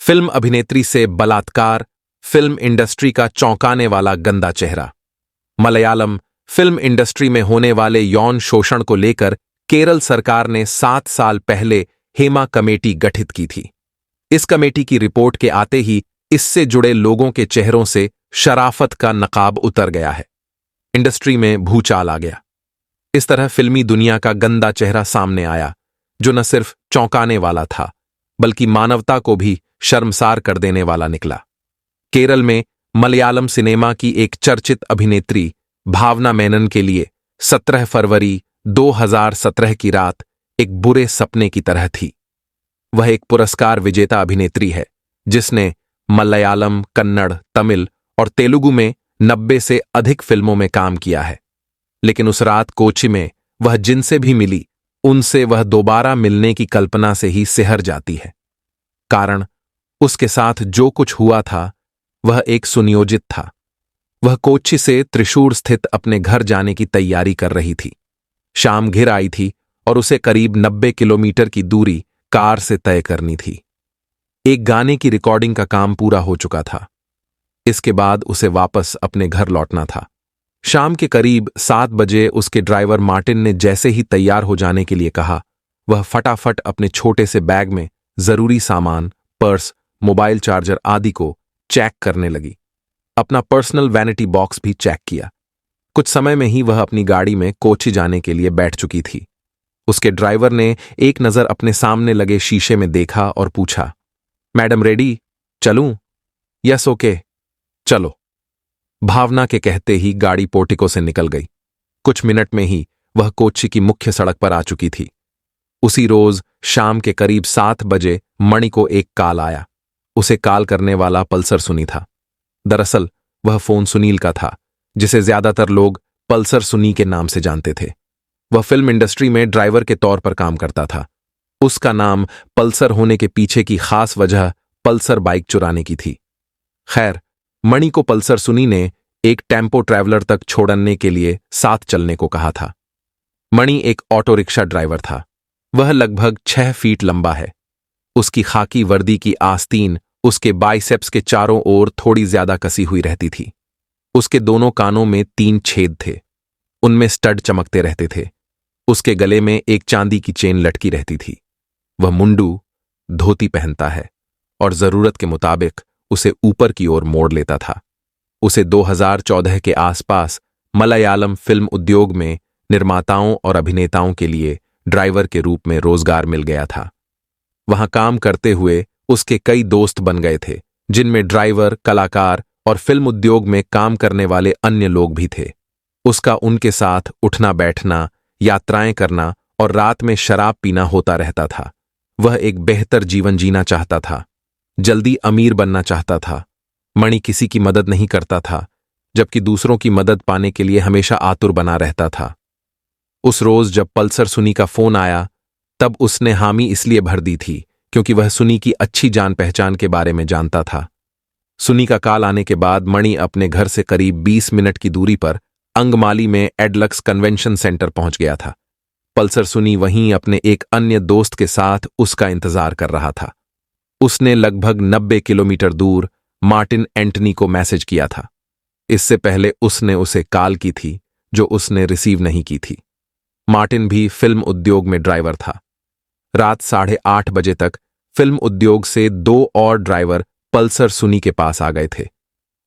Film अभिनेत्री से बलात्कार, फिल्म इंडस्ट्री का चौंकाने वाला गंदा चेहरा। मलयालम फिल्म इंडस्ट्री में होने वाले यौन शोषण को लेकर केरल सरकार ने 7 साल पहले हेमा कमेटी गठित की थी। इस कमेटी की रिपोर्ट के आते ही इससे जुड़े लोगों के चेहरों से शराफत का नकाब उतर गया है। इंडस्ट्री में भूचाल आ गया। इस तरह फिल्मी दुनिया का गंदा चेहरा सामने आया, जो न सिर्फ चौंकाने वाला था, बल्कि मानवता को भी शर्मसार कर देने वाला निकला। केरल में मलयालम सिनेमा की एक चर्चित अभिनेत्री भावना मेनन के लिए 17 फरवरी 2017 की रात एक बुरे सपने की तरह थी। वह एक पुरस्कार विजेता अभिनेत्री है, जिसने मलयालम, कन्नड़, तमिल और तेलुगु में 90 से अधिक फिल्मों में काम किया है। लेकिन उस रात कोच्चि में वह जिनसे भी मिली, उनसे वह दोबारा मिलने की कल्पना से ही सिहर जाती है। कारण उसके साथ जो कुछ हुआ था वह एक सुनियोजित था। वह कोच्चि से त्रिशूर स्थित अपने घर जाने की तैयारी कर रही थी। शाम घिर आई थी और उसे करीब 90 किलोमीटर की दूरी कार से तय करनी थी। एक गाने की रिकॉर्डिंग का काम पूरा हो चुका था। इसके बाद उसे वापस अपने घर लौटना था। शाम के करीब 7 बजे उसके ड्राइवर मार्टिन ने जैसे ही तैयार हो जाने के लिए कहा, वह फटाफट अपने छोटे से बैग में जरूरी सामान, पर्स, मोबाइल चार्जर आदि को चेक करने लगी। अपना पर्सनल वैनिटी बॉक्स भी चेक किया। कुछ समय में ही वह अपनी गाड़ी में कोच्चि जाने के लिए बैठ चुकी थी। उसके ड्राइवर ने एक नजर अपने सामने लगे शीशे में देखा और पूछा, मैडम रेडी? चलूं? यस ओके, चलो। भावना के कहते ही गाड़ी पोर्टिको से निकल गई। कुछ मिनट में ही वह कोच्चि की मुख्य सड़क पर आ चुकी थी। उसी रोज शाम के करीब 7 बजे मणि को एक कॉल आया। उसे कॉल करने वाला पल्सर सुनी था। दरअसल वह फोन सुनील का था, जिसे ज्यादातर लोग पल्सर सुनी के नाम से जानते थे। वह फिल्म इंडस्ट्री में ड्राइवर के तौर पर काम करता था। उसका नाम पल्सर होने के पीछे की खास वजह पल्सर बाइक चुराने की थी। खैर, मणि को पल्सर सुनी ने एक टेम्पो ट्रैवलर तक छोड़ने के लिए साथ चलने को कहा था। मणि एक ऑटो रिक्शा ड्राइवर था। वह लगभग 6 फीट लंबा है। उसकी खाकी वर्दी की आस्तीन उसके बाइसेप्स के चारों ओर थोड़ी ज्यादा कसी हुई रहती थी। उसके दोनों कानों में 3 छेद थे। उनमें स्टड चमकते रहते थे। उसके गले में एक चांदी की चेन लटकी रहती थी। वह मुंडू, धोती पहनता है और जरूरत के मुताबिक उसे ऊपर की ओर मोड़ लेता था। उसे 2014 के आसपास मलयालम फिल्म उद्योग में निर्माताओं और अभिनेताओं के लिए ड्राइवर के रूप में रोजगार मिल गया था। वहां काम करते हुए उसके कई दोस्त बन गए थे, जिनमें ड्राइवर, कलाकार और फिल्म उद्योग में काम करने वाले अन्य लोग भी थे। उसका उनके साथ उठना बैठना, यात्राएं करना और रात में शराब पीना होता रहता था। वह एक बेहतर जीवन जीना चाहता था, जल्दी अमीर बनना चाहता था। मणि किसी की मदद नहीं करता था, जबकि दूसरों की मदद पाने के लिए हमेशा आतुर बना रहता था। उस रोज जब पल्सर सुनी का फोन आया, तब उसने हामी इसलिए भर दी थी क्योंकि वह सुनी की अच्छी जान पहचान के बारे में जानता था। सुनी का कॉल आने के बाद मणि अपने घर से करीब 20 मिनट की दूरी पर अंगमाली में एडलक्स कन्वेंशन सेंटर पहुंच गया था। पल्सर सुनी वहीं अपने एक अन्य दोस्त के साथ उसका इंतजार कर रहा था। उसने लगभग 90 किलोमीटर दूर मार्टिन एंटनी को मैसेज किया था। इससे पहले उसने उसे कॉल की थी, जो उसने रिसीव नहीं की थी। मार्टिन भी फिल्म उद्योग में ड्राइवर था। रात 8:30 बजे तक फिल्म उद्योग से 2 और ड्राइवर पल्सर सुनी के पास आ गए थे।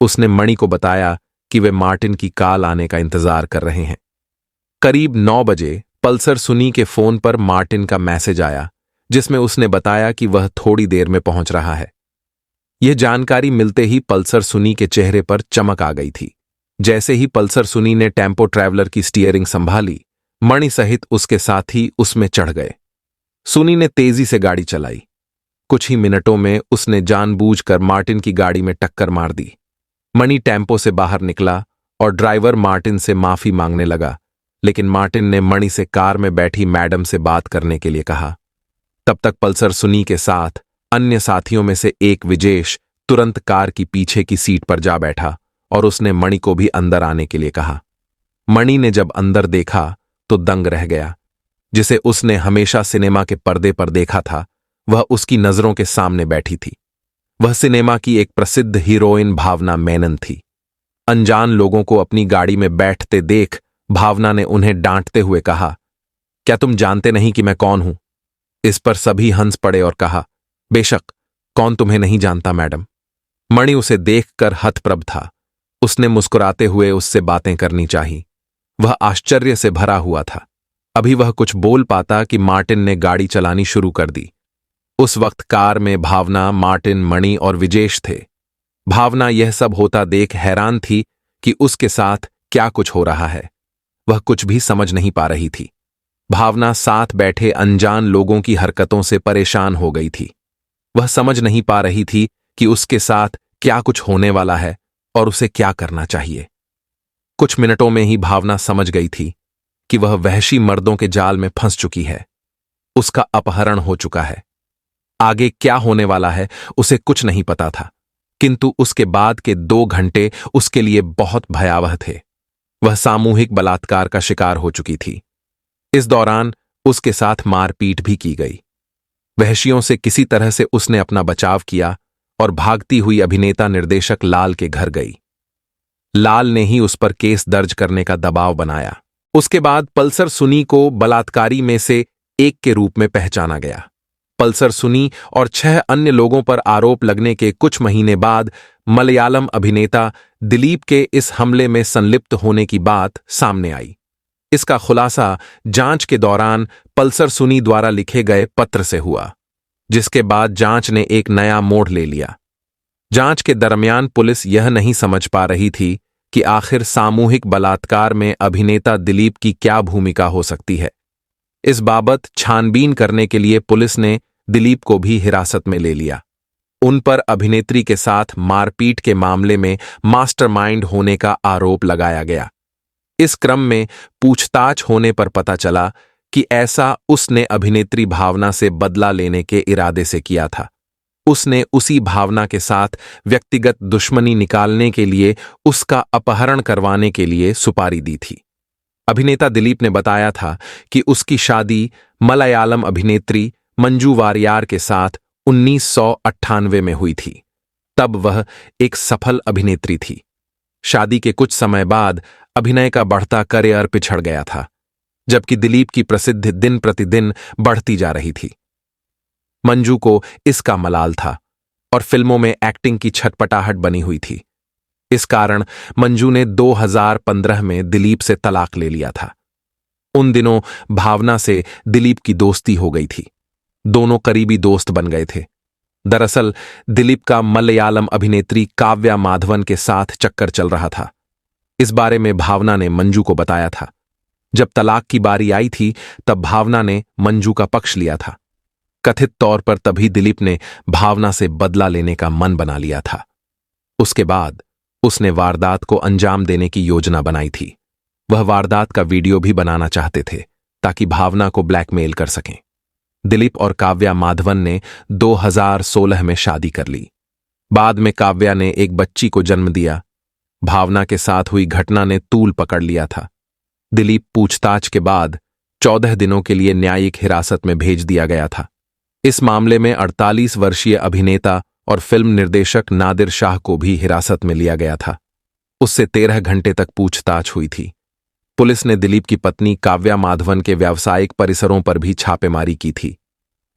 उसने मणि को बताया कि वे मार्टिन की कॉल आने का इंतजार कर रहे हैं। करीब 9 बजे पल्सर सुनी के फोन पर मार्टिन का मैसेज आया, जिसमें उसने बताया कि वह थोड़ी देर में पहुंच रहा है। यह जानकारी मिलते ही पल्सर सुनी के चेहरे पर चमक आ गई थी। जैसे ही पल्सर सुनी ने टेम्पो ट्रैवलर की स्टीयरिंग संभाली, मणि सहित उसके साथी उसमें चढ़ गए। सुनी ने तेजी से गाड़ी चलाई। कुछ ही मिनटों में उसने जानबूझकर मार्टिन की गाड़ी में टक्कर मार दी। मणि टेम्पो से बाहर निकला और ड्राइवर मार्टिन से माफी मांगने लगा, लेकिन मार्टिन ने मणि से कार में बैठी मैडम से बात करने के लिए कहा। तब तक पल्सर सुनी के साथ अन्य साथियों में से एक विजेश तुरंत कार की पीछे की सीट पर जा बैठा और उसने मणि को भी अंदर आने के लिए कहा। मणि ने जब अंदर देखा तो दंग रह गया। जिसे उसने हमेशा सिनेमा के पर्दे पर देखा था, वह उसकी नजरों के सामने बैठी थी। वह सिनेमा की एक प्रसिद्ध हीरोइन भावना मेनन थी। अनजान लोगों को अपनी गाड़ी में बैठते देख भावना ने उन्हें डांटते हुए कहा, क्या तुम जानते नहीं कि मैं कौन हूं? इस पर सभी हंस पड़े और कहा, बेशक, कौन तुम्हें नहीं जानता मैडम। मणि उसे देखकर हतप्रभ था। उसने मुस्कुराते हुए उससे बातें करनी चाही। वह आश्चर्य से भरा हुआ था। अभी वह कुछ बोल पाता कि मार्टिन ने गाड़ी चलानी शुरू कर दी। उस वक्त कार में भावना, मार्टिन, मणि और विजेश थे। भावना यह सब होता देख हैरान थी कि उसके साथ क्या कुछ हो रहा है। वह कुछ भी समझ नहीं पा रही थी। भावना साथ बैठे अनजान लोगों की हरकतों से परेशान हो गई थी। वह समझ नहीं पा रही थी कि उसके साथ क्या कुछ होने वाला है और उसे क्या करना चाहिए। कुछ मिनटों में ही भावना समझ गई थी कि वह वहशी मर्दों के जाल में फंस चुकी है। उसका अपहरण हो चुका है। आगे क्या होने वाला है उसे कुछ नहीं पता था, किंतु उसके बाद के 2 घंटे उसके लिए बहुत भयावह थे। वह सामूहिक बलात्कार का शिकार हो चुकी थी। इस दौरान उसके साथ मारपीट भी की गई। वहशियों से किसी तरह से उसने अपना बचाव किया और भागती हुई अभिनेता निर्देशक लाल के घर गई। लाल ने ही उस पर केस दर्ज करने का दबाव बनाया। उसके बाद पल्सर सुनी को बलात्कारी में से एक के रूप में पहचाना गया। पल्सर सुनी और 6 अन्य लोगों पर आरोप लगने के कुछ महीने बाद मलयालम अभिनेता दिलीप के इस हमले में संलिप्त होने की बात सामने आई। इसका खुलासा जांच के दौरान पल्सर सुनी द्वारा लिखे गए पत्र से हुआ, जिसके बाद जांच ने एक नया मोड़ ले लिया। जांच के दरमियान पुलिस यह नहीं समझ पा रही थी कि आखिर सामूहिक बलात्कार में अभिनेता दिलीप की क्या भूमिका हो सकती है। इस बाबत छानबीन करने के लिए पुलिस ने दिलीप को भी हिरासत में ले लिया। उन पर अभिनेत्री के साथ मारपीट के मामले में मास्टरमाइंड होने का आरोप लगाया गया। इस क्रम में पूछताछ होने पर पता चला कि ऐसा उसने अभिनेत्री भावना से बदला लेने के इरादे से किया था। उसने उसी भावना के साथ व्यक्तिगत दुश्मनी निकालने के लिए उसका अपहरण करवाने के लिए सुपारी दी थी। अभिनेता दिलीप ने बताया था कि उसकी शादी मलयालम अभिनेत्री मंजू वारियर के साथ 1998 में हुई थी। तब वह एक सफल अभिनेत्री थी। शादी के कुछ समय बाद अभिनय का बढ़ता करियर पिछड़ गया था, जबकि दिलीप की प्रसिद्धि दिन प्रतिदिन बढ़ती जा रही थी। मंजू को इसका मलाल था और फिल्मों में एक्टिंग की छटपटाहट बनी हुई थी। इस कारण मंजू ने 2015 में दिलीप से तलाक ले लिया था। उन दिनों भावना से दिलीप की दोस्ती हो गई थी। दोनों करीबी दोस्त बन गए थे। दरअसल दिलीप का मलयालम अभिनेत्री काव्या माधवन के साथ चक्कर चल रहा था। इस बारे में भावना ने मंजू को बताया था। जब तलाक की बारी आई थी तब भावना ने मंजू का पक्ष लिया था। कथित तौर पर तभी दिलीप ने भावना से बदला लेने का मन बना लिया था। उसके बाद उसने वारदात को अंजाम देने की योजना बनाई थी। वह वारदात का वीडियो भी बनाना चाहते थे ताकि भावना को ब्लैकमेल कर सकें। दिलीप और काव्या माधवन ने 2016 में शादी कर ली। बाद में काव्या ने एक बच्ची को जन्म दिया। भावना के साथ हुई घटना ने तूल पकड़ लिया था। दिलीप पूछताछ के बाद 14 दिनों के लिए न्यायिक हिरासत में भेज दिया गया था। इस मामले में 48 वर्षीय अभिनेता और फिल्म निर्देशक नादिर शाह को भी हिरासत में लिया गया था। उससे 13 घंटे तक पूछताछ हुई थी। पुलिस ने दिलीप की पत्नी काव्या माधवन के व्यावसायिक परिसरों पर भी छापेमारी की थी।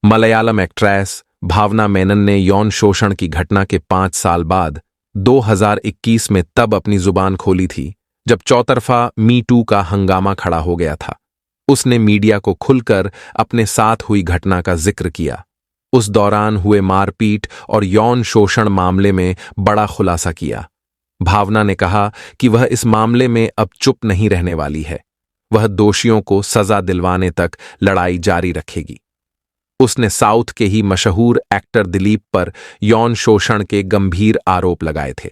मलयालम एक्ट्रेस भावना मेनन ने यौन शोषण की घटना के 5 साल बाद 2021 में तब अपनी जुबान खोली थी जब चौतरफा मी टू का हंगामा खड़ा हो गया था। उसने मीडिया को खुलकर अपने साथ हुई घटना का जिक्र किया। उस दौरान हुए मारपीट और यौन शोषण मामले में बड़ा खुलासा किया। भावना ने कहा कि वह इस मामले में अब चुप नहीं रहने वाली है। वह दोषियों को सजा दिलवाने तक लड़ाई जारी रखेगी। उसने साउथ के ही मशहूर एक्टर दिलीप पर यौन शोषण के गंभीर आरोप लगाए थे।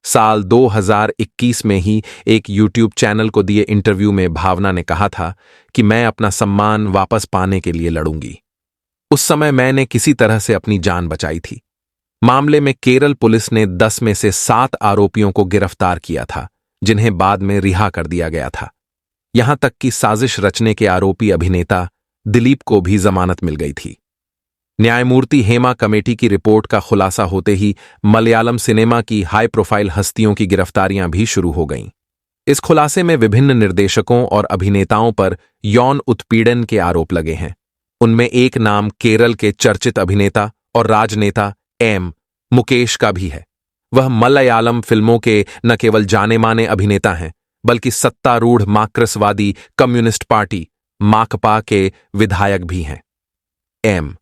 साल 2021 में ही एक यूट्यूब चैनल को दिए इंटरव्यू में भावना ने कहा था कि मैं अपना सम्मान वापस पाने के लिए लड़ूंगी। उस समय मैंने किसी तरह से अपनी जान बचाई थी। मामले में केरल पुलिस ने 10 में से 7 आरोपियों को गिरफ्तार किया था, जिन्हें बाद में रिहा कर दिया गया था। यहां तक कि साजिश रचने के आरोपी अभिनेता दिलीप को भी जमानत मिल गई थी। न्यायमूर्ति हेमा कमेटी की रिपोर्ट का खुलासा होते ही मलयालम सिनेमा की हाई प्रोफाइल हस्तियों की गिरफ्तारियां भी शुरू हो गईं। इस खुलासे में विभिन्न निर्देशकों और अभिनेताओं पर यौन उत्पीड़न के आरोप लगे हैं। उनमें एक नाम केरल के चर्चित अभिनेता और राजनेता मुकेश का भी है। वह मलयालम फिल्मों के न केवल जाने माने अभिनेता हैं, बल्कि सत्तारूढ़ मार्क्सवादी कम्युनिस्ट पार्टी माकपा के विधायक भी हैं।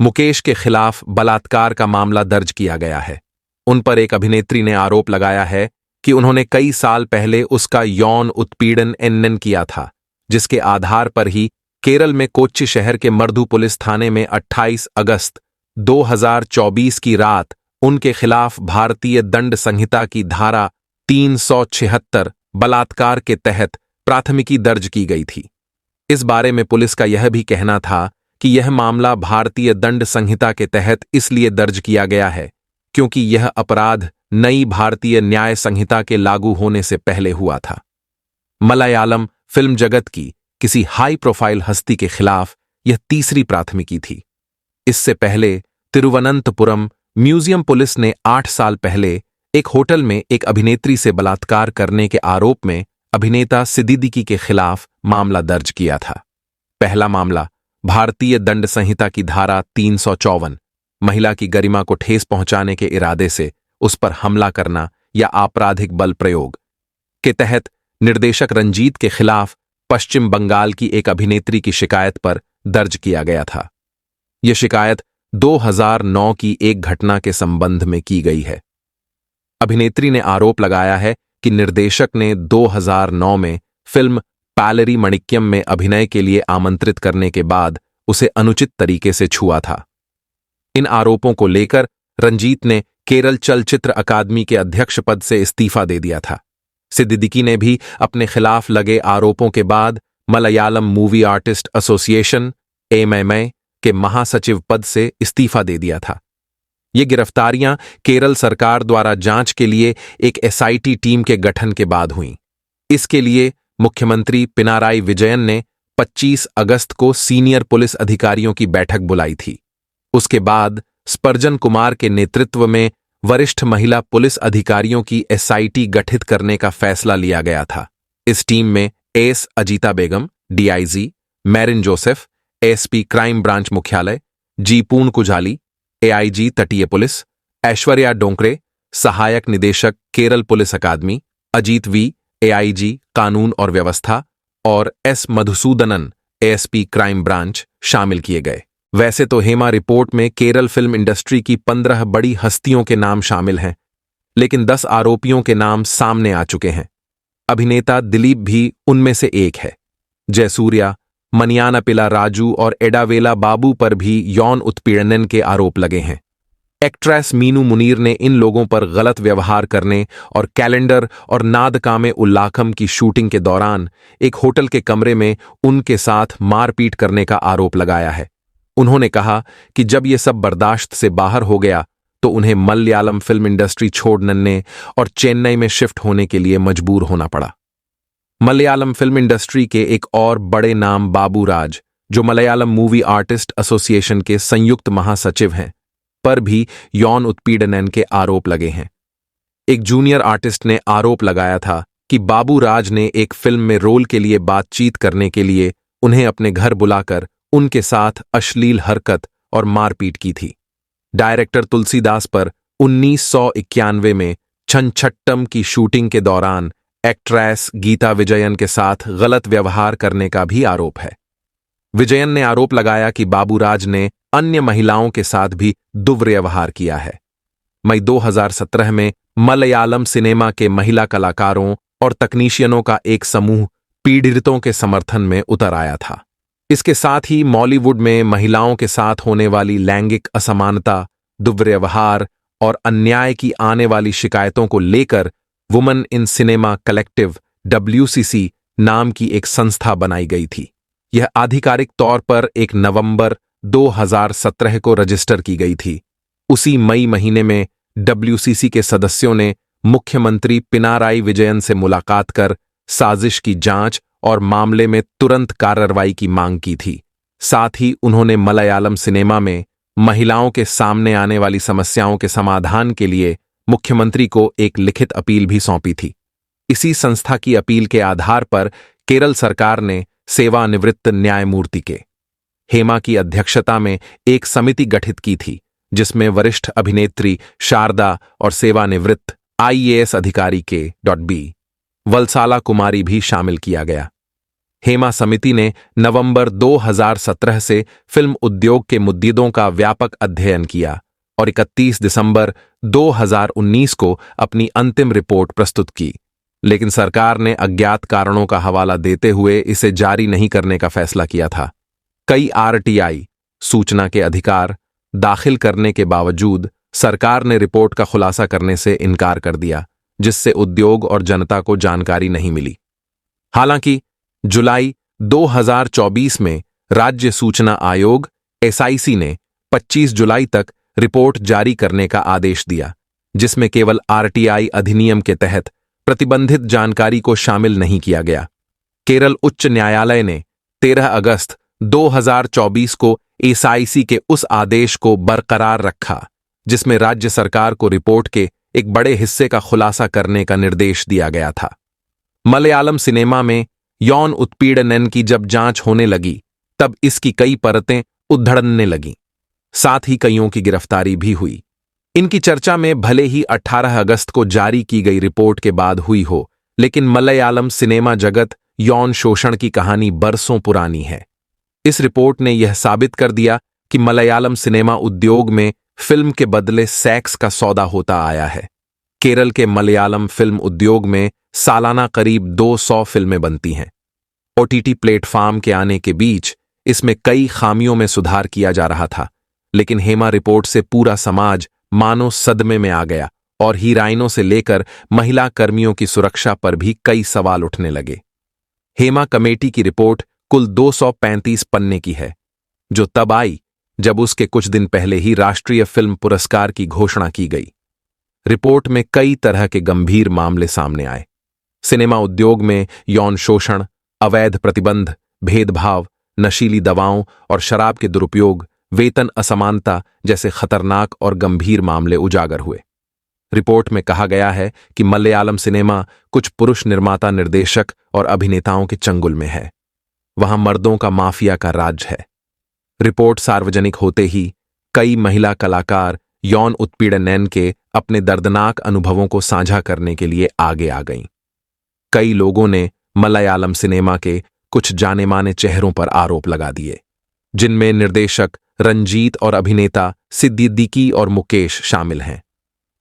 मुकेश के खिलाफ बलात्कार का मामला दर्ज किया गया है। उन पर एक अभिनेत्री ने आरोप लगाया है कि उन्होंने कई साल पहले उसका यौन उत्पीड़न किया था, जिसके आधार पर ही केरल में कोच्चि शहर के मर्दू पुलिस थाने में 28 अगस्त 2024 की रात उनके खिलाफ भारतीय दंड संहिता की धारा 376 बलात्कार के तहत प्राथमिकी दर्ज की गई थी। इस बारे में पुलिस का यह भी कहना था कि यह मामला भारतीय दंड संहिता के तहत इसलिए दर्ज किया गया है क्योंकि यह अपराध नई भारतीय न्याय संहिता के लागू होने से पहले हुआ था। मलयालम फिल्म जगत की किसी हाई प्रोफाइल हस्ती के खिलाफ यह तीसरी प्राथमिकी थी। इससे पहले तिरुवनंतपुरम म्यूजियम पुलिस ने 8 साल पहले एक होटल में एक अभिनेत्री से बलात्कार करने के आरोप में अभिनेता सिद्दीकी के खिलाफ मामला दर्ज किया था। पहला मामला भारतीय दंड संहिता की धारा 354 महिला की गरिमा को ठेस पहुंचाने के इरादे से उस पर हमला करना या आपराधिक बल प्रयोग के तहत निर्देशक रंजीत के खिलाफ पश्चिम बंगाल की एक अभिनेत्री की शिकायत पर दर्ज किया गया था। यह शिकायत 2009 की एक घटना के संबंध में की गई है। अभिनेत्री ने आरोप लगाया है कि निर्देशक ने 2009 में फिल्म पालरी मणिक्यम में अभिनय के लिए आमंत्रित करने के बाद उसे अनुचित तरीके से छुआ था। इन आरोपों को लेकर रंजीत ने केरल चलचित्र अकादमी के अध्यक्ष पद से इस्तीफा दे दिया था। सिद्दीकी ने भी अपने खिलाफ लगे आरोपों के बाद Malayalam movie artist association (MMA) के महासचिव पद से इस्तीफा दे दिया था। ये गिरफ्तारियां केरल सरकार द्वारा जांच के लिए एक SIT टीम के गठन के बाद हुईं। इसके लिए मुख्यमंत्री पिनाराई विजयन ने 25 अगस्त को सीनियर पुलिस अधिकारियों की बैठक बुलाई थी। उसके बाद स्पर्जन कुमार के नेतृत्व में वरिष्ठ महिला पुलिस अधिकारियों की SIT गठित करने का फैसला लिया गया था। इस टीम में एस अजीता बेगम DIG, marine Joseph ASP crime branch मुख्यालय, जी पूर्ण कुजाली AIG तटीय पुलिस, ऐश्वर्या डोंकरे सहायक निदेशक केरल पुलिस अकादमी, अजीत V AIG कानून और व्यवस्था और S मधुसूदनन ASP क्राइम ब्रांच शामिल किए गए। वैसे तो हेमा रिपोर्ट में केरल फिल्म इंडस्ट्री की 15 बड़ी हस्तियों के नाम शामिल हैं, लेकिन 10 आरोपियों के नाम सामने आ चुके हैं। अभिनेता दिलीप भी उनमें से एक है। जयसूर्या, मनियानापिला राजू और एडावेला बाबू पर भी यौन उत्पीड़न के आरोप लगे हैं। एक्ट्रेस मीनू मुनीर ने इन लोगों पर गलत व्यवहार करने और कैलेंडर और नादकामे उल्लाखम की शूटिंग के दौरान एक होटल के कमरे में उनके साथ मारपीट करने का आरोप लगाया है। उन्होंने कहा कि जब ये सब बर्दाश्त से बाहर हो गया तो उन्हें मलयालम फिल्म इंडस्ट्री छोड़ने और चेन्नई में शिफ्ट होने के लिए मजबूर होना पड़ा। मलयालम फिल्म इंडस्ट्री के एक और बड़े नाम बाबू राज, जो मलयालम मूवी आर्टिस्ट एसोसिएशन के संयुक्त महासचिव हैं, पर भी यौन उत्पीड़न के आरोप लगे हैं। एक जूनियर आर्टिस्ट ने आरोप लगाया था कि बाबू राज ने एक फिल्म में रोल के लिए बातचीत करने के लिए उन्हें अपने घर बुलाकर उनके साथ अश्लील हरकत और मारपीट की थी। डायरेक्टर तुलसीदास पर 1991 में छनछट्टम की शूटिंग के दौरान एक्ट्रेस गीता विजयन के साथ गलत व्यवहार करने का भी आरोप है। विजयन ने आरोप लगाया कि बाबूराज ने अन्य महिलाओं के साथ भी दुर्व्यवहार किया है। मई 2017 में मलयालम सिनेमा के महिला कलाकारों और तकनीशियनों का एक समूह पीड़ितों के समर्थन में उतर आया था। इसके साथ ही बॉलीवुड में महिलाओं के साथ होने वाली लैंगिक असमानता, दुर्व्यवहार और अन्याय की आने वाली शिकायतों को लेकर woman in cinema collective WCC नाम की एक संस्था बनाई गई थी। यह आधिकारिक तौर पर 1 नवंबर 2017 को रजिस्टर की गई थी। उसी मई महीने में WCC के सदस्यों ने मुख्यमंत्री पिनाराई विजयन से मुलाकात कर साजिश की जांच और मामले में तुरंत कार्रवाई की मांग की थी। साथ ही उन्होंने मलयालम सिनेमा में महिलाओं के सामने आने वाली समस्याओं के समाधान के लिए मुख्यमंत्री को एक लिखित अपील भी सौंपी थी। इसी संस्था की अपील के आधार पर केरल सरकार ने सेवानिवृत्त न्यायमूर्ति के हेमा की अध्यक्षता में एक समिति गठित की थी, जिसमें वरिष्ठ अभिनेत्री शारदा और सेवानिवृत्त आईएएस अधिकारी के बी वलसाला कुमारी भी शामिल किया गया। हेमा समिति ने नवंबर 2017 से फिल्म उद्योग के मुद्दों का व्यापक अध्ययन किया और 31 दिसंबर 2019 को अपनी अंतिम रिपोर्ट प्रस्तुत की, लेकिन सरकार ने अज्ञात कारणों का हवाला देते हुए इसे जारी नहीं करने का फैसला किया था। कई आरटीआई सूचना के अधिकार दाखिल करने के बावजूद सरकार ने रिपोर्ट का खुलासा करने से इनकार कर दिया, जिससे उद्योग और जनता को जानकारी नहीं मिली। हालांकि जुलाई 2024 में राज्य सूचना आयोग एसआईसी ने 25 जुलाई तक रिपोर्ट जारी करने का आदेश दिया, जिसमें केवल आरटीआई अधिनियम के तहत प्रतिबंधित जानकारी को शामिल नहीं किया गया। केरल उच्च न्यायालय ने 13 अगस्त 2024 को एसआईसी के उस आदेश को बरकरार रखा, जिसमें राज्य सरकार को रिपोर्ट के एक बड़े हिस्से का खुलासा करने का निर्देश दिया गया था। मलयालम सिनेमा में यौन उत्पीड़न की जब जांच होने लगी, तब इसकी कई परतें उधड़ने लगीं। साथ ही कईयों की गिरफ्तारी भी हुई। इनकी चर्चा में भले ही 18 अगस्त को जारी की गई रिपोर्ट के बाद हुई हो, लेकिन मलयालम सिनेमा जगत यौन शोषण की कहानी बरसों पुरानी है। इस रिपोर्ट ने यह साबित कर दिया कि मलयालम सिनेमा उद्योग में फिल्म के बदले सेक्स का सौदा होता आया है। केरल के मलयालम फिल्म उद्योग में सालाना करीब 200 फिल्में बनती हैं। ओटीटी प्लेटफॉर्म के आने के बीच इसमें कई खामियों में सुधार किया जा रहा था, लेकिन हेमा रिपोर्ट से पूरा समाज मानो सदमे में आ गया और हीरोइनों से लेकर महिला कर्मियों की सुरक्षा पर भी कई सवाल उठने लगे। हेमा कमेटी की रिपोर्ट कुल 235 पन्ने की है, जो तब आई जब उसके कुछ दिन पहले ही राष्ट्रीय फिल्म पुरस्कार की घोषणा की गई। रिपोर्ट में कई तरह के गंभीर मामले सामने आए। सिनेमा उद्योग में यौन शोषण, अवैध प्रतिबंध, भेदभाव, नशीली दवाओं और शराब के दुरुपयोग, वेतन असमानता जैसे खतरनाक और गंभीर मामले उजागर हुए। रिपोर्ट में कहा गया है कि मलयालम सिनेमा कुछ पुरुष निर्माता, निर्देशक और अभिनेताओं के चंगुल में है। वहां मर्दों का माफिया का राज है। रिपोर्ट सार्वजनिक होते ही कई महिला कलाकार यौन उत्पीड़न के अपने दर्दनाक अनुभवों को साझा करने के लिए आगे आ गईं। कई लोगों ने मलयालम सिनेमा के कुछ जाने माने चेहरों पर आरोप लगा दिए, जिनमें निर्देशक रंजीत और अभिनेता सिद्दीकी और मुकेश शामिल हैं।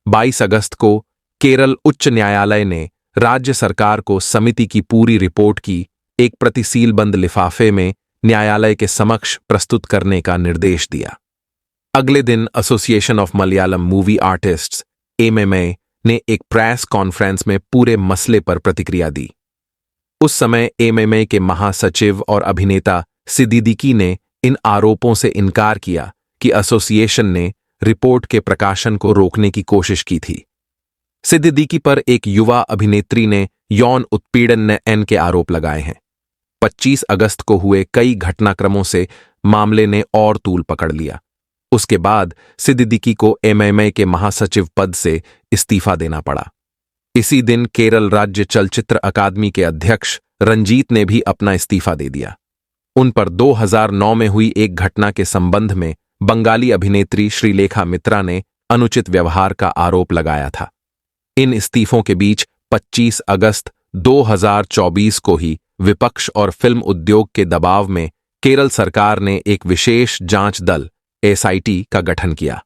22 अगस्त को केरल उच्च न्यायालय ने राज्य सरकार को समिति की पूरी रिपोर्ट की एक प्रति सीलबंद लिफाफे में न्यायालय के समक्ष प्रस्तुत करने का निर्देश दिया। अगले दिन association of Malayalam movie artists MMA ने एक प्रेस कॉन्फ्रेंस में पूरे मसले पर प्रतिक्रिया दी। उस समय एमएमए के महासचिव और अभिनेता सिद्दीकी ने इन आरोपों से इनकार किया कि एसोसिएशन ने रिपोर्ट के प्रकाशन को रोकने की कोशिश की थी। सिद्दीकी पर एक युवा अभिनेत्री ने यौन उत्पीड़न के आरोप लगाए हैं। 25 अगस्त को हुए कई घटनाक्रमों से मामले ने और तूल पकड़ लिया। उसके बाद सिद्दीकी को एमएमए के महासचिव पद से इस्तीफा देना पड़ा। इसी दिन केरल राज्य चलचित्र अकादमी के अध्यक्ष रंजीत ने भी अपना इस्तीफा दे दिया। उन पर 2009 में हुई एक घटना के संबंध में बंगाली अभिनेत्री श्रीलेखा मित्रा ने अनुचित व्यवहार का आरोप लगाया था। इन इस्तीफों के बीच 25 अगस्त 2024 को ही विपक्ष और फिल्म उद्योग के दबाव में केरल सरकार ने एक विशेष जांच दल एसआईटी का गठन किया।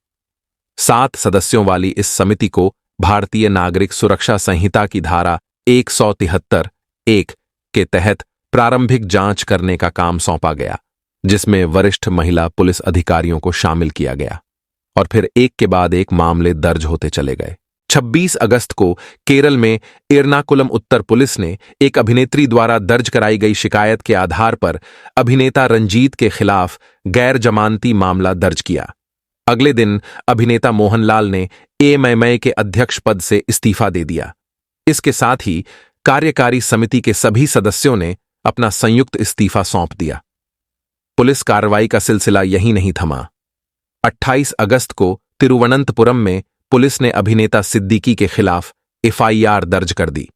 7 सदस्यों वाली इस समिति को भारतीय नागरिक सुरक्षा संहिता की धारा 173(1) के तहत प्रारंभिक जांच करने का काम सौंपा गया, जिसमें वरिष्ठ महिला पुलिस अधिकारियों को शामिल किया गया और फिर एक के बाद एक मामले दर्ज होते चले गए। 26 अगस्त को केरल में एर्नाकुलम उत्तर पुलिस ने एक अभिनेत्री द्वारा दर्ज कराई गई शिकायत के आधार पर अभिनेता रंजीत के खिलाफ गैर जमानती मामला दर्ज किया। अगले दिन अभिनेता मोहनलाल ने एमएमए के अध्यक्ष पद से इस्तीफा दे दिया। इसके साथ ही कार्यकारी समिति के सभी सदस्यों ने अपना संयुक्त इस्तीफा सौंप दिया। पुलिस कार्रवाई का सिलसिला यहीं नहीं थमा। 28 अगस्त को तिरुवनंतपुरम में पुलिस ने अभिनेता सिद्दीकी के खिलाफ एफआईआर दर्ज कर दी।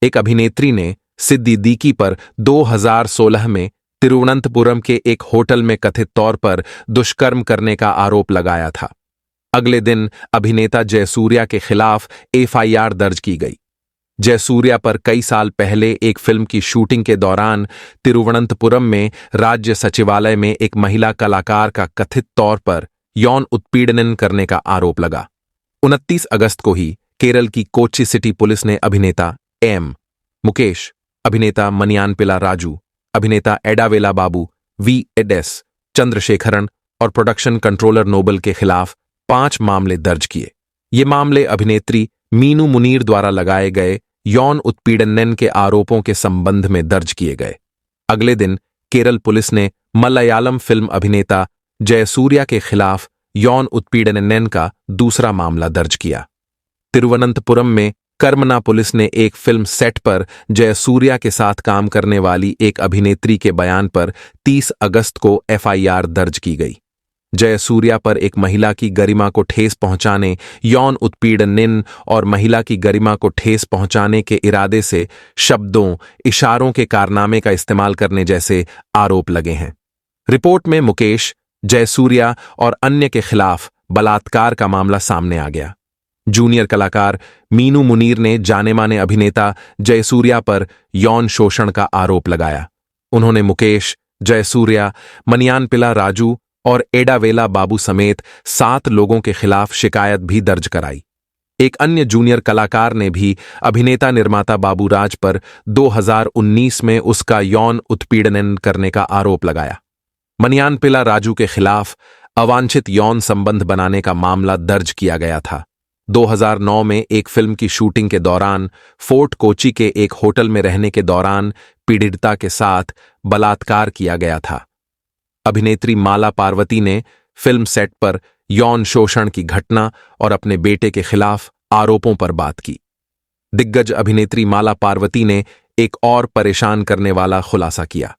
एक अभिनेत्री ने सिद्दीकी पर 2016 में तिरुवनंतपुरम के एक होटल में कथित तौर पर दुष्कर्म करने का आरोप लगाया था। अगले दिन अभिनेता जयसूर्या के खिलाफ एफआईआर दर्ज की गई। जयसूर्या पर कई साल पहले एक फिल्म की शूटिंग के दौरान तिरुवनंतपुरम में राज्य सचिवालय में एक महिला कलाकार का कथित तौर पर यौन उत्पीड़न करने का आरोप लगा। 29 अगस्त को ही केरल की कोच्चि सिटी पुलिस ने अभिनेता एम. मुकेश, अभिनेता मनियानपिला राजू, अभिनेता एडावेला बाबू, वी.एस. चंद्रशेखरन और प्रोडक्शन कंट्रोलर नोबल के खिलाफ 5 मामले दर्ज किए। ये मामले अभिनेत्री मीनू मुनीर द्वारा लगाए गए यौन उत्पीड़न के आरोपों के संबंध में दर्ज किए गए। अगले दिन केरल पुलिस ने मलयालम फिल्म अभिनेता जयसूर्या के खिलाफ यौन उत्पीड़न का दूसरा मामला दर्ज किया। तिरुवनंतपुरम में कर्मना पुलिस ने एक फिल्म सेट पर जयसूर्या के साथ काम करने वाली एक अभिनेत्री के बयान पर 30 अगस्त को एफआईआर दर्ज की गई। जयसूर्या पर एक महिला की गरिमा को ठेस पहुंचाने, यौन उत्पीड़न और महिला की गरिमा को ठेस पहुंचाने के इरादे से शब्दों, इशारों के कारनामे का इस्तेमाल करने जैसे आरोप लगे हैं। रिपोर्ट में मुकेश, जयसूर्या और अन्य के खिलाफ बलात्कार का मामला सामने आ गया। जूनियर कलाकार मीनू मुनीर ने जाने-माने अभिनेता जयसूर्या पर यौन शोषण का आरोप लगाया। उन्होंने मुकेश, जयसूर्या, मनियानपिला राजू और एडावेला बाबू समेत 7 लोगों के खिलाफ शिकायत भी दर्ज कराई। एक अन्य जूनियर कलाकार ने भी अभिनेता निर्माता बाबूराज पर 2019 में उसका यौन उत्पीड़न करने का आरोप लगाया। मनियानपिला राजू के खिलाफ अवांछित यौन संबंध बनाने का मामला दर्ज किया गया था। 2009 में एक फिल्म की शूटिंग के दौरान फोर्ट कोच्चि के एक होटल में रहने के दौरान पीड़िता के साथ बलात्कार किया गया था। अभिनेत्री माला पार्वती ने फिल्म सेट पर यौन शोषण की घटना और अपने बेटे के खिलाफ आरोपों पर बात की। दिग्गज अभिनेत्री माला पार्वती ने एक और परेशान करने वाला खुलासा किया।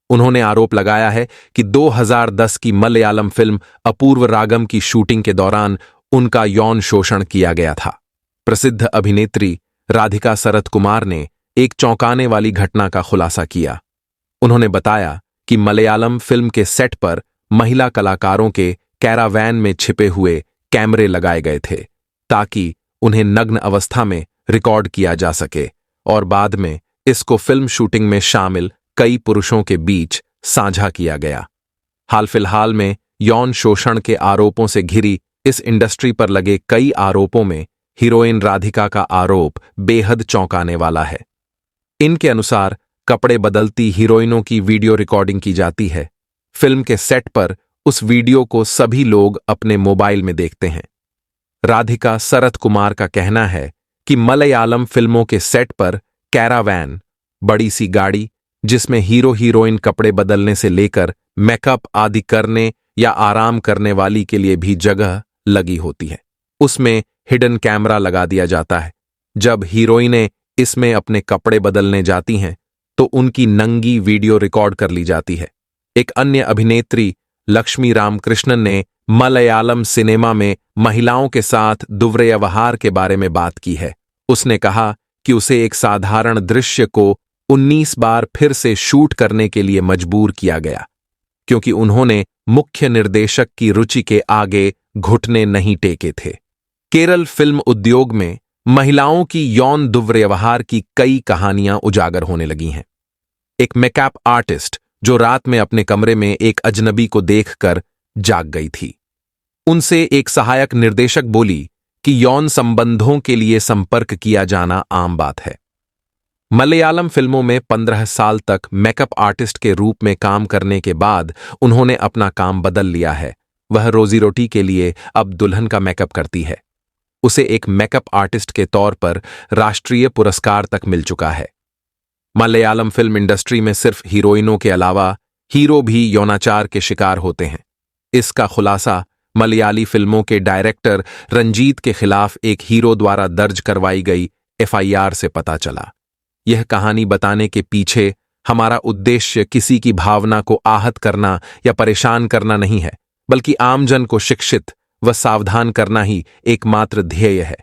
उन्होंने आरोप लगाया है कि 2010 की मलयालम फिल्म अपूर्व रागम की शूटिंग के दौरान उनका यौन शोषण किया गया था। प्रसिद्ध अभिनेत्री राधिका सरत कुमार ने एक चौंकाने वाली घटना का खुलासा किया। उन्होंने बताया कि मलयालम फिल्म के सेट पर महिला कलाकारों के कैरावैन में छिपे हुए कैमरे लगाए गए थे ताकि उन्हें नग्न अवस्था में रिकॉर्ड किया जा सके और बाद में इसको फिल्म शूटिंग में शामिल कई पुरुषों के बीच साझा किया गया। हाल फिलहाल में यौन शोषण के आरोपों से घिरी इस इंडस्ट्री पर लगे कई आरोपों में हीरोइन राधिका का आरोप बेहद चौंकाने वाला है। इनके अनुसार कपड़े बदलती हीरोइनों की वीडियो रिकॉर्डिंग की जाती है। फिल्म के सेट पर उस वीडियो को सभी लोग अपने मोबाइल में देखते हैं। राधिका सरत कुमार का कहना है कि मलयालम फिल्मों के सेट पर कैरावैन, बड़ी सी गाड़ी जिसमें हीरो हीरोइन कपड़े बदलने से लेकर मेकअप आदि करने या आराम करने वाली के लिए भी जगह लगी होती है, उसमें हिडन कैमरा लगा दिया जाता है। जब हीरोइनें इसमें अपने कपड़े बदलने जाती हैं तो उनकी नंगी वीडियो रिकॉर्ड कर ली जाती है। एक अन्य अभिनेत्री लक्ष्मी रामकृष्णन ने मलयालम सिनेमा में महिलाओं के साथ दुर्व्यवहार के बारे में बात की है। उसने कहा कि उसे एक साधारण दृश्य को 19 बार फिर से शूट करने के लिए मजबूर किया गया क्योंकि उन्होंने मुख्य निर्देशक की रुचि के आगे घुटने नहीं टेके थे। केरल फिल्म उद्योग में महिलाओं की यौन दुर्व्यवहार की कई कहानियां उजागर होने लगी हैं। एक मेकअप आर्टिस्ट जो रात में अपने कमरे में एक अजनबी को देखकर जाग गई थी। उनसे एक सहायक निर्देशक बोली कि यौन संबंधों के लिए संपर्क किया जाना आम बात है। मलयालम फिल्मों में 15 साल तक मेकअप आर्टिस्ट के रूप में काम करने के बाद उन्होंने अपना काम बदल लिया है। वह रोजी रोटी के लिए अब दुल्हन का मेकअप करती है। उसे एक मेकअप आर्टिस्ट के तौर पर राष्ट्रीय पुरस्कार तक मिल चुका है। मलयालम फिल्म इंडस्ट्री में सिर्फ हीरोइनों के अलावा हीरो भी यौनाचार के शिकार होते हैं। इसका खुलासा मलयाली फिल्मों के डायरेक्टर रंजीत के खिलाफ एक हीरो द्वारा दर्ज करवाई गई एफआईआर से पता चला। यह कहानी बताने के पीछे हमारा उद्देश्य किसी की भावना को आहत करना या परेशान करना नहीं है, बल्कि आमजन को शिक्षित व सावधान करना ही एकमात्र ध्येय है।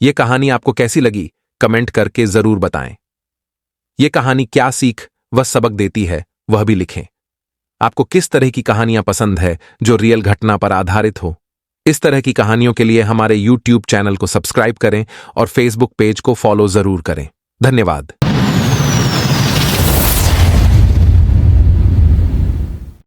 यह कहानी आपको कैसी लगी, कमेंट करके जरूर बताएं। यह कहानी क्या सीख व सबक देती है, वह भी लिखें। आपको किस तरह की कहानियां पसंद है जो रियल घटना पर आधारित हो? इस तरह की कहानियों के लिए हमारे YouTube चैनल को सब्सक्राइब करें और Facebook पेज को फॉलो जरूर करें। धन्यवाद।